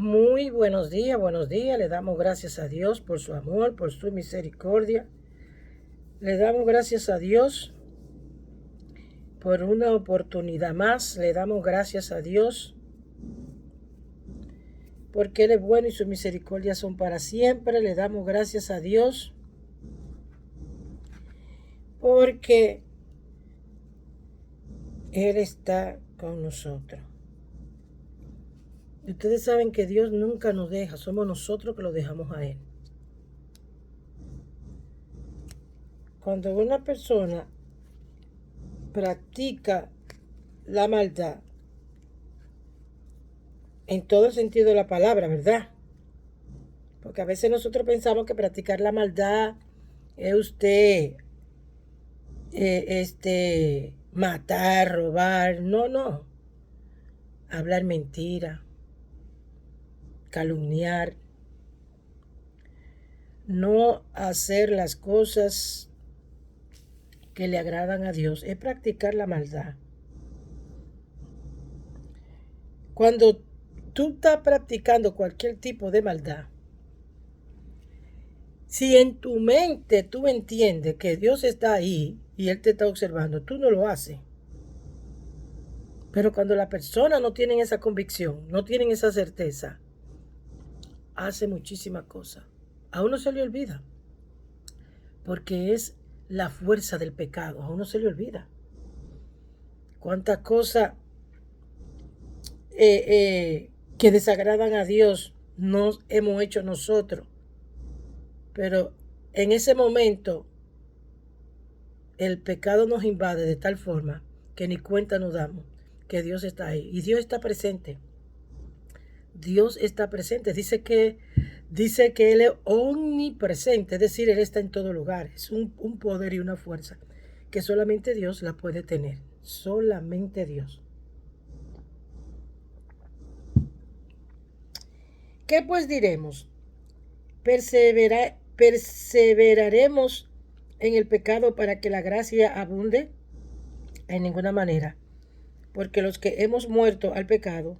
Muy buenos días, buenos días. Le damos gracias a Dios por su amor, por su misericordia. Le damos gracias a Dios por una oportunidad más. Le damos gracias a Dios porque Él es bueno y sus misericordias son para siempre. Le damos gracias a Dios porque Él está con nosotros. Y ustedes saben que Dios nunca nos deja, somos nosotros que lo dejamos a Él. Cuando una persona practica la maldad, en todo el sentido de la palabra, ¿verdad? Porque a veces nosotros pensamos que practicar la maldad es usted matar, robar. No, no. Hablar mentira, calumniar, no hacer las cosas que le agradan a Dios, es practicar la maldad. Cuando tú estás practicando cualquier tipo de maldad, si en tu mente tú entiendes que Dios está ahí y Él te está observando, tú no lo haces. Pero cuando las personas no tienen esa convicción, no tienen esa certeza, hace muchísimas cosas. A uno se le olvida, porque es la fuerza del pecado. A uno se le olvida. Cuántas cosas que desagradan a Dios nos hemos hecho nosotros. Pero en ese momento el pecado nos invade de tal forma que ni cuenta nos damos que Dios está ahí. Y Dios está presente. Dios está presente. Dice que Él es omnipresente, es decir, Él está en todo lugar. Es un poder y una fuerza que solamente Dios la puede tener. Solamente Dios. ¿Qué pues diremos? ¿Perseveraremos en el pecado para que la gracia abunde? En ninguna manera. Porque los que hemos muerto al pecado,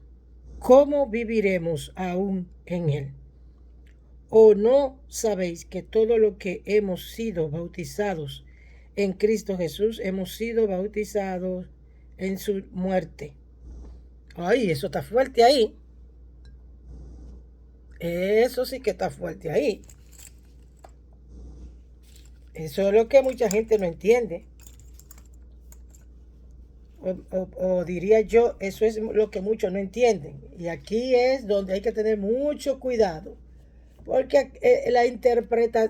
¿cómo viviremos aún en él? ¿O no sabéis que todo lo que hemos sido bautizados en Cristo Jesús, hemos sido bautizados en su muerte? Ay, eso está fuerte ahí. Eso sí que está fuerte ahí. Eso es lo que mucha gente no entiende. O diría yo, eso es lo que muchos no entienden. Y aquí es donde hay que tener mucho cuidado. Porque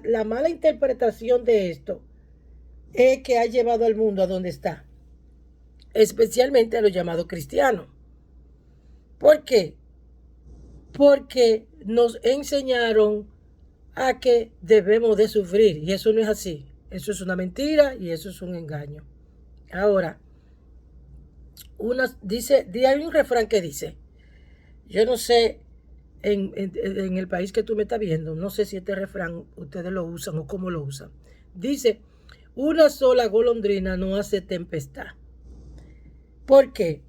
la mala interpretación de esto es que ha llevado al mundo a donde está. Especialmente a los llamados cristianos. ¿Por qué? Porque nos enseñaron a que debemos de sufrir. Y eso no es así. Eso es una mentira y eso es un engaño. Ahora, hay un refrán que dice, yo no sé en el país que tú me estás viendo, no sé si este refrán ustedes lo usan o cómo lo usan. Dice, una sola golondrina no hace tempestad. ¿Por qué?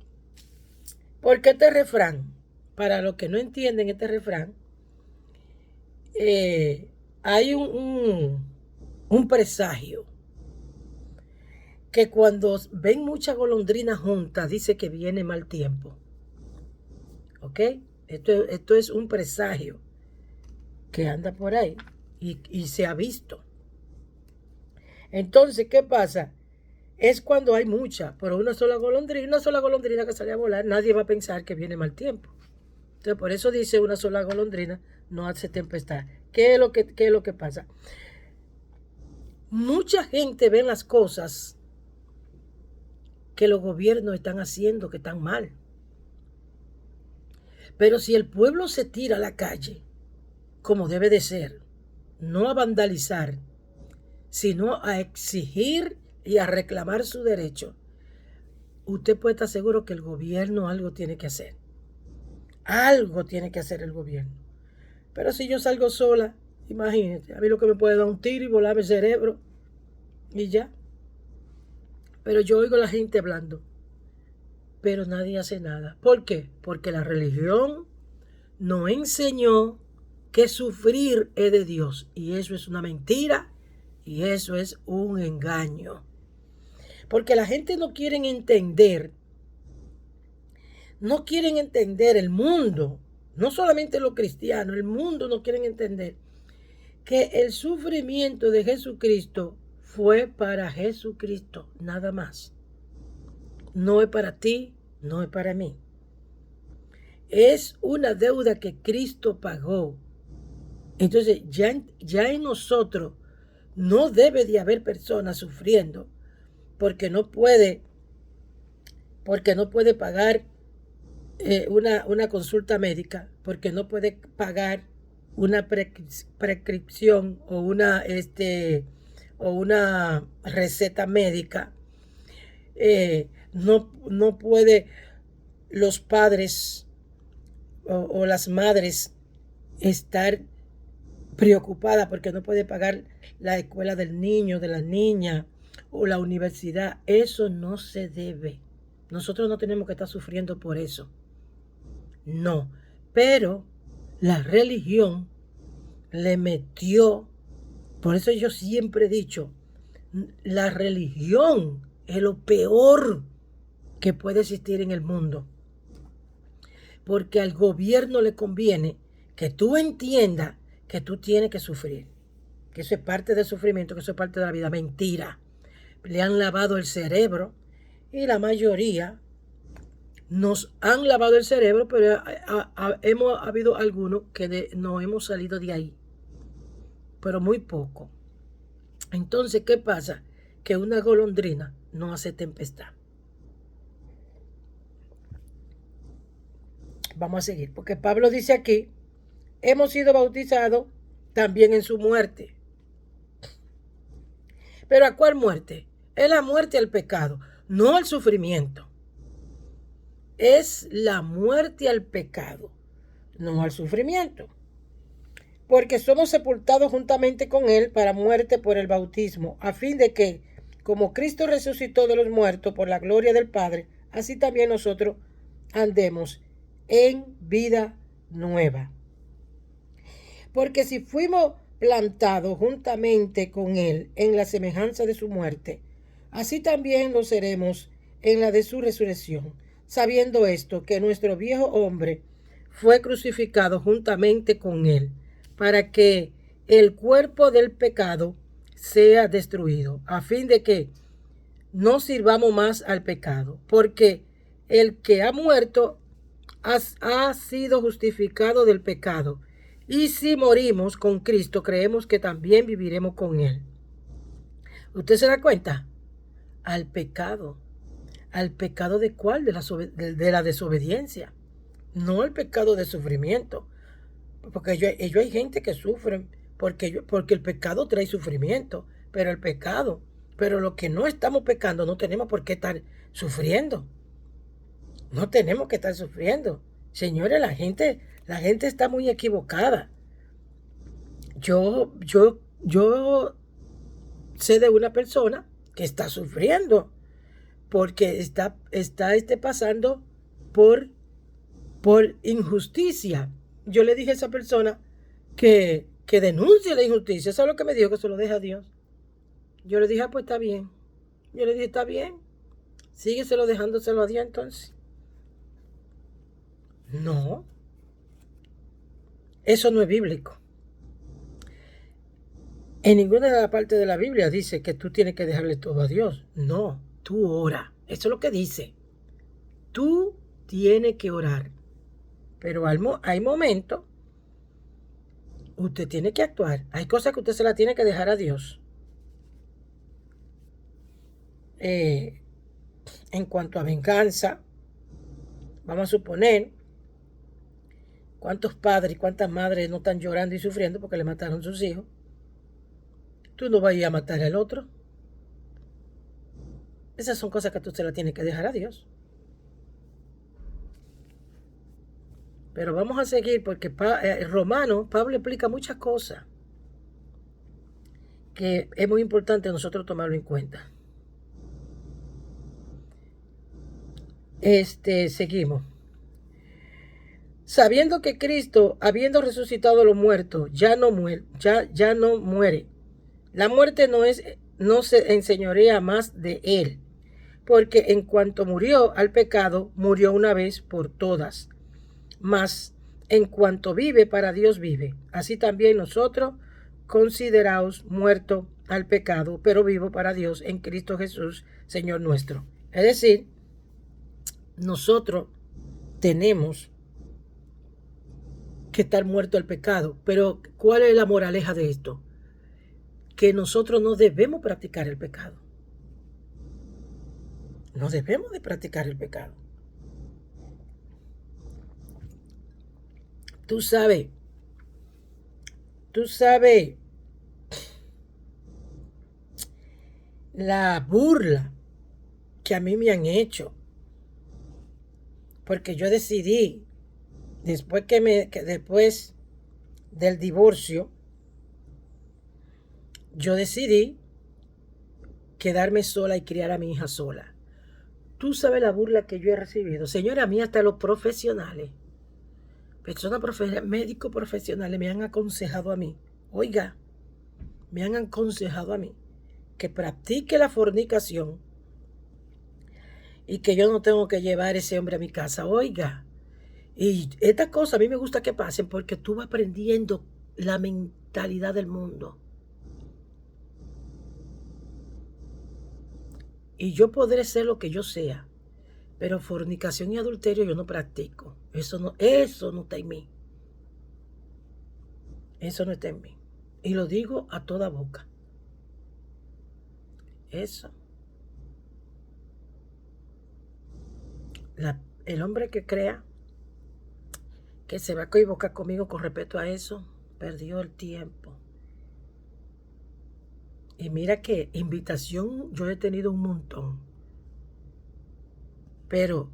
Porque este refrán, para los que no entienden este refrán, hay un presagio que cuando ven muchas golondrinas juntas dice que viene mal tiempo. ¿Ok? Esto es un presagio que anda por ahí y se ha visto. Entonces, ¿qué pasa? Es cuando hay mucha, pero una sola golondrina que sale a volar, nadie va a pensar que viene mal tiempo. Entonces, por eso dice una sola golondrina no hace tempestad. ¿Qué es lo que pasa? Mucha gente ve las cosas que los gobiernos están haciendo que están mal. Pero si el pueblo se tira a la calle, como debe de ser, no a vandalizar, sino a exigir y a reclamar su derecho, usted puede estar seguro que el gobierno algo tiene que hacer. Algo tiene que hacer el gobierno. Pero si yo salgo sola, imagínate, a mí lo que me puede dar un tiro y volarme el cerebro y ya. Pero yo oigo a la gente hablando, pero nadie hace nada. ¿Por qué? Porque la religión nos enseñó que sufrir es de Dios. Y eso es una mentira y eso es un engaño. Porque la gente no quiere entender el mundo, no solamente los cristianos, el mundo no quieren entender que el sufrimiento de Jesucristo fue para Jesucristo, nada más. No es para ti, no es para mí. Es una deuda que Cristo pagó. Entonces ya en nosotros no debe de haber personas sufriendo porque no puede pagar una consulta médica, porque no puede pagar una prescripción o una receta médica. No puede los padres o las madres estar preocupadas porque no puede pagar la escuela del niño, de la niña o la universidad. Eso no se debe. Nosotros no tenemos que estar sufriendo por eso. No, pero la religión le metió, por eso yo siempre he dicho, la religión es lo peor que puede existir en el mundo. Porque al gobierno le conviene que tú entiendas que tú tienes que sufrir, que eso es parte del sufrimiento, que eso es parte de la vida. Mentira. Le han lavado el cerebro y la mayoría nos han lavado el cerebro, pero hemos habido algunos que no hemos salido de ahí, pero muy poco. Entonces, ¿qué pasa? Que una golondrina no hace tempestad. Vamos a seguir, porque Pablo dice aquí, hemos sido bautizados también en su muerte. ¿Pero a cuál muerte? Es la muerte al pecado, no al sufrimiento. Es la muerte al pecado, no al sufrimiento. Porque somos sepultados juntamente con Él para muerte por el bautismo, a fin de que, como Cristo resucitó de los muertos por la gloria del Padre, así también nosotros andemos en vida nueva. Porque si fuimos plantados juntamente con Él en la semejanza de su muerte, así también lo seremos en la de su resurrección, sabiendo esto, que nuestro viejo hombre fue crucificado juntamente con Él, para que el cuerpo del pecado sea destruido, a fin de que no sirvamos más al pecado, porque el que ha muerto ha sido justificado del pecado. Y si morimos con Cristo, creemos que también viviremos con Él. ¿Usted se da cuenta? Al pecado. ¿Al pecado de cuál? De la desobediencia. No al pecado de sufrimiento. Porque ellos hay gente que sufre porque el pecado trae sufrimiento. Pero lo que no estamos pecando no tenemos por qué estar sufriendo. No tenemos que estar sufriendo. Señores, la gente está muy equivocada. Yo sé de una persona que está sufriendo porque está pasando por injusticia. Yo le dije a esa persona que denuncie la injusticia. ¿Sabes lo que me dijo? Que se lo deje a Dios. Yo le dije, pues está bien. Yo le dije, está bien. Sígueselo dejándoselo a Dios entonces. No. Eso no es bíblico. En ninguna de las partes de la Biblia dice que tú tienes que dejarle todo a Dios. No, tú ora. Eso es lo que dice. Tú tienes que orar. Pero hay momentos, usted tiene que actuar. Hay cosas que usted se las tiene que dejar a Dios. En cuanto a venganza, vamos a suponer, ¿cuántos padres y cuántas madres no están llorando y sufriendo porque le mataron a sus hijos? Tú no vas a ir a matar al otro. Esas son cosas que tú se las tienes que dejar a Dios. Pero vamos a seguir porque Pablo explica muchas cosas que es muy importante nosotros tomarlo en cuenta. Seguimos. sabiendo que Cristo, habiendo resucitado a los muertos, ya no muere. La muerte no se enseñorea más de él, porque en cuanto murió al pecado, murió una vez por todas. Mas en cuanto vive, para Dios vive. Así también nosotros consideraos muerto al pecado, pero vivo para Dios en Cristo Jesús, Señor nuestro. Es decir, nosotros tenemos que estar muerto al pecado. Pero ¿cuál es la moraleja de esto? Que nosotros no debemos practicar el pecado. No debemos de practicar el pecado. Tú sabes la burla que a mí me han hecho, porque yo decidí, después del divorcio, yo decidí quedarme sola y criar a mi hija sola. Tú sabes la burla que yo he recibido, señora mía, hasta los profesionales, médicos profesionales me han aconsejado a mí, oiga, me han aconsejado a mí que practique la fornicación y que yo no tengo que llevar a ese hombre a mi casa, oiga. Y estas cosas a mí me gusta que pasen porque tú vas aprendiendo la mentalidad del mundo. Y yo podré ser lo que yo sea, pero fornicación y adulterio yo no practico. Eso no está en mí. Eso no está en mí. Y lo digo a toda boca. Eso. El hombre que crea que se va a equivocar conmigo con respecto a eso, perdió el tiempo. Y mira que invitación yo he tenido un montón. Pero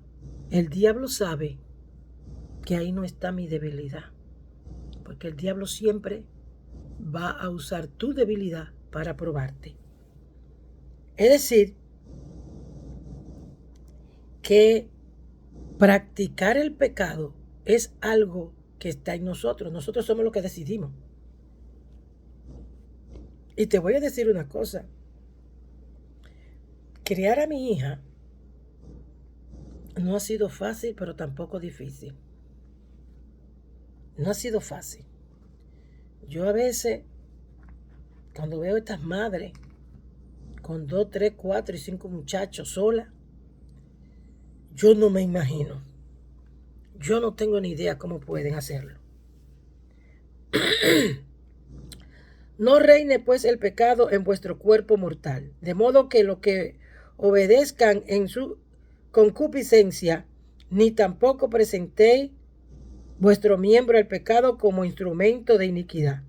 el diablo sabe que ahí no está mi debilidad. Porque el diablo siempre va a usar tu debilidad para probarte. Es decir, que practicar el pecado es algo que está en nosotros. Nosotros somos los que decidimos. Y te voy a decir una cosa. Criar a mi hija no ha sido fácil, pero tampoco difícil. No ha sido fácil. Yo a veces, cuando veo a estas madres con 2, 3, 4 y 5 muchachos solas, yo no me imagino. Yo no tengo ni idea cómo pueden hacerlo. No reine pues el pecado en vuestro cuerpo mortal, de modo que lo que obedezcan en su concupiscencia, ni tampoco presentéis vuestro miembro al pecado como instrumento de iniquidad,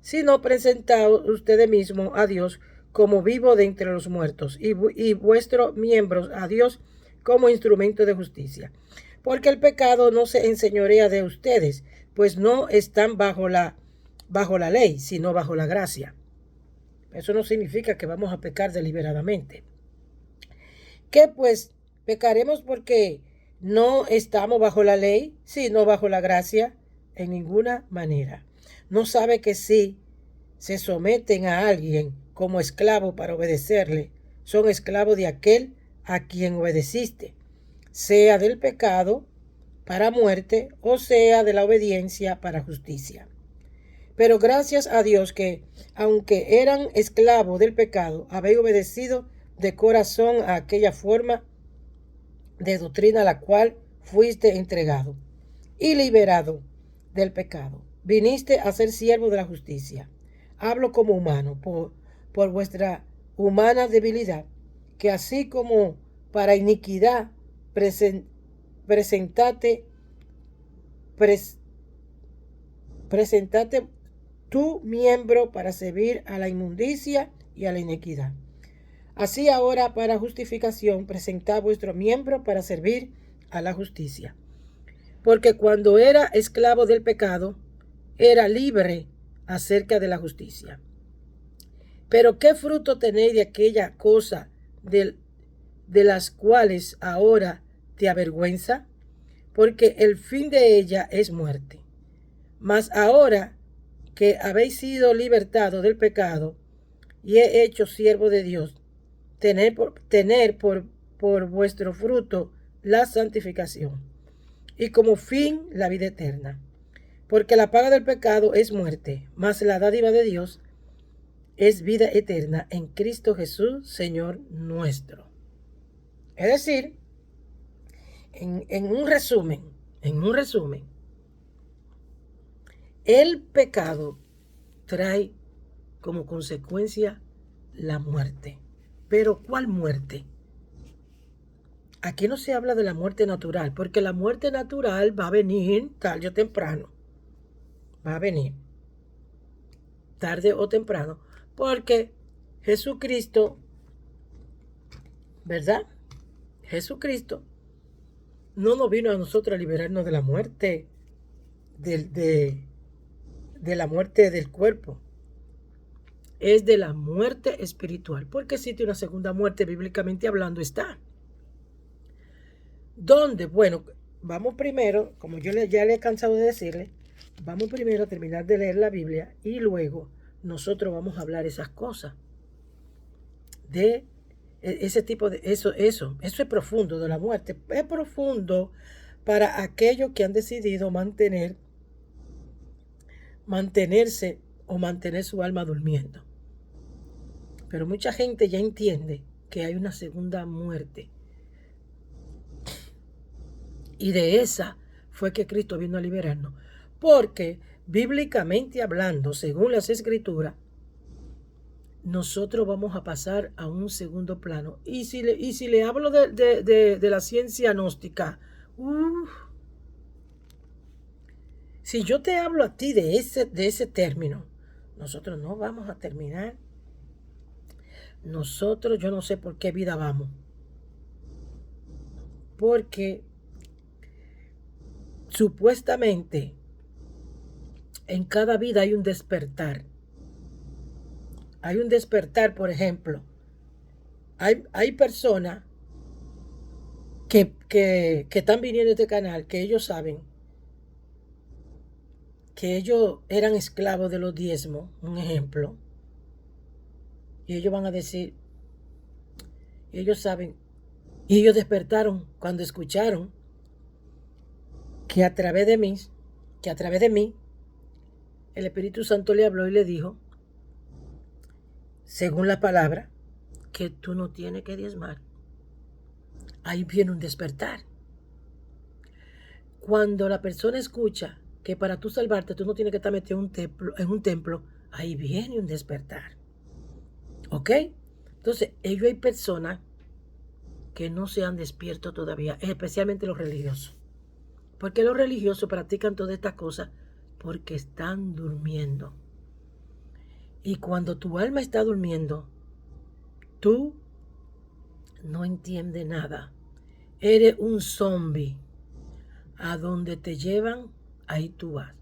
sino presentaos ustedes mismos a Dios como vivo de entre los muertos, y vuestros miembros a Dios como instrumento de justicia. Porque el pecado no se enseñorea de ustedes, pues no están bajo la ley, sino bajo la gracia. Eso no significa que vamos a pecar deliberadamente. ¿Qué pues? ¿Pecaremos porque no estamos bajo la ley, sino bajo la gracia? En ninguna manera. ¿No sabe que si se someten a alguien como esclavo para obedecerle, son esclavos de aquel a quien obedeciste, sea del pecado para muerte o sea de la obediencia para justicia? Pero gracias a Dios que, aunque eran esclavos del pecado, habéis obedecido de corazón a aquella forma de doctrina a la cual fuiste entregado y liberado del pecado. Viniste a ser siervo de la justicia. Hablo como humano, por vuestra humana debilidad, que así como para iniquidad presentate tu miembro para servir a la inmundicia y a la iniquidad. Así ahora para justificación presentad vuestro miembro para servir a la justicia. Porque cuando era esclavo del pecado, era libre acerca de la justicia. Pero ¿qué fruto tenéis de aquella cosa de las cuales ahora te avergüenza? porque el fin de ella es muerte. Mas ahora que habéis sido libertados del pecado y he hecho siervo de Dios, tener por vuestro fruto la santificación y como fin la vida eterna. Porque la paga del pecado es muerte, mas la dádiva de Dios es vida eterna en Cristo Jesús, Señor nuestro. Es decir, en un resumen, el pecado trae como consecuencia la muerte. Pero ¿cuál muerte? Aquí no se habla de la muerte natural, porque la muerte natural va a venir tarde o temprano. Va a venir tarde o temprano, porque Jesucristo, ¿verdad? Jesucristo no nos vino a nosotros a liberarnos de la muerte, de la muerte del cuerpo. Es de la muerte espiritual, porque existe una segunda muerte, bíblicamente hablando, está. ¿Dónde? Bueno, vamos primero, como ya le he cansado de decirle, vamos primero a terminar de leer la Biblia y luego nosotros vamos a hablar esas cosas. De ese tipo de, eso es profundo de la muerte. Es profundo para aquellos que han decidido mantenerse o mantener su alma durmiendo. Pero mucha gente ya entiende que hay una segunda muerte. Y de esa fue que Cristo vino a liberarnos. Porque bíblicamente hablando, según las Escrituras, nosotros vamos a pasar a un segundo plano. Y si le hablo de la ciencia gnóstica, si yo te hablo a ti de ese término, nosotros no vamos a terminar. Nosotros, yo no sé por qué vida vamos. Porque supuestamente en cada vida hay un despertar. Hay un despertar, por ejemplo. Hay personas que están viniendo a este canal, que ellos saben que ellos eran esclavos de los diezmos, un ejemplo. Y ellos van a decir, ellos saben, y ellos despertaron cuando escucharon que a través de mí, el Espíritu Santo le habló y le dijo, según la palabra, que tú no tienes que diezmar. Ahí viene un despertar. Cuando la persona escucha que para tú salvarte tú no tienes que estar metido en un templo, ahí viene un despertar. ¿Ok? Entonces, ellos hay personas que no se han despierto todavía, especialmente los religiosos. ¿Por qué los religiosos practican todas estas cosas? Porque están durmiendo. Y cuando tu alma está durmiendo, tú no entiendes nada. Eres un zombie. A donde te llevan, ahí tú vas.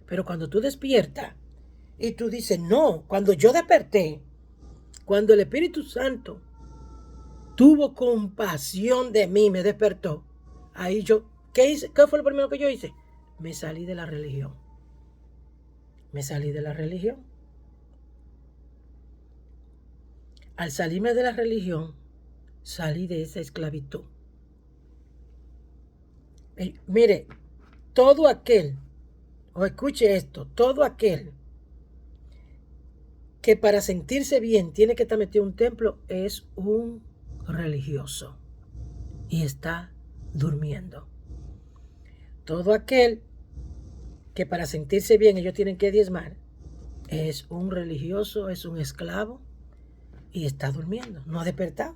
Pero cuando tú despiertas y tú dices, no, cuando yo desperté, cuando el Espíritu Santo tuvo compasión de mí, me despertó, ahí yo, ¿qué hice? ¿Qué fue lo primero que yo hice? Me salí de la religión. Me salí de la religión. Al salirme de la religión, salí de esa esclavitud. Mire, todo aquel, o escuche esto, todo aquel que para sentirse bien tiene que estar metido en un templo es un religioso y está durmiendo. Todo aquel que para sentirse bien ellos tienen que diezmar es un religioso, es un esclavo y está durmiendo, no ha despertado.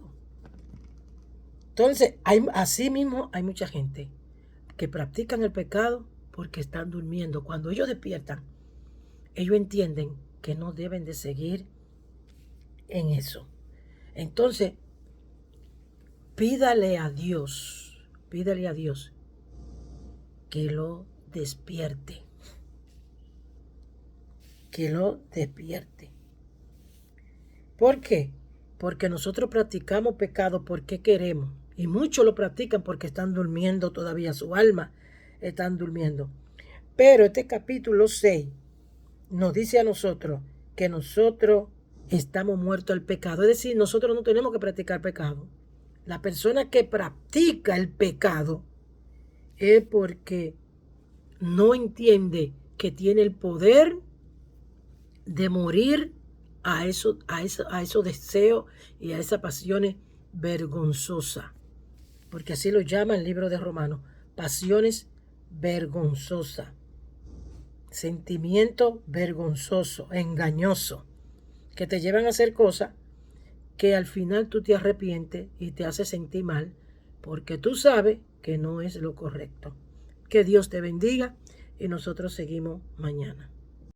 Entonces, así mismo hay mucha gente que practican el pecado porque están durmiendo. Cuando ellos despiertan, ellos entienden que no deben de seguir en eso. Entonces, pídale a Dios que lo despierte. Que lo despierte. ¿Por qué? Porque nosotros practicamos pecado porque queremos. Y muchos lo practican porque están durmiendo todavía, su alma están durmiendo. Pero este capítulo 6 nos dice a nosotros que nosotros estamos muertos al pecado. Es decir, nosotros no tenemos que practicar pecado. La persona que practica el pecado es porque no entiende que tiene el poder de morir a esos deseos y a esas pasiones vergonzosas. Porque así lo llama el libro de Romanos, pasiones vergonzosas, sentimiento vergonzoso, engañoso, que te llevan a hacer cosas que al final tú te arrepientes y te hace sentir mal, porque tú sabes que no es lo correcto. Que Dios te bendiga y nosotros seguimos mañana.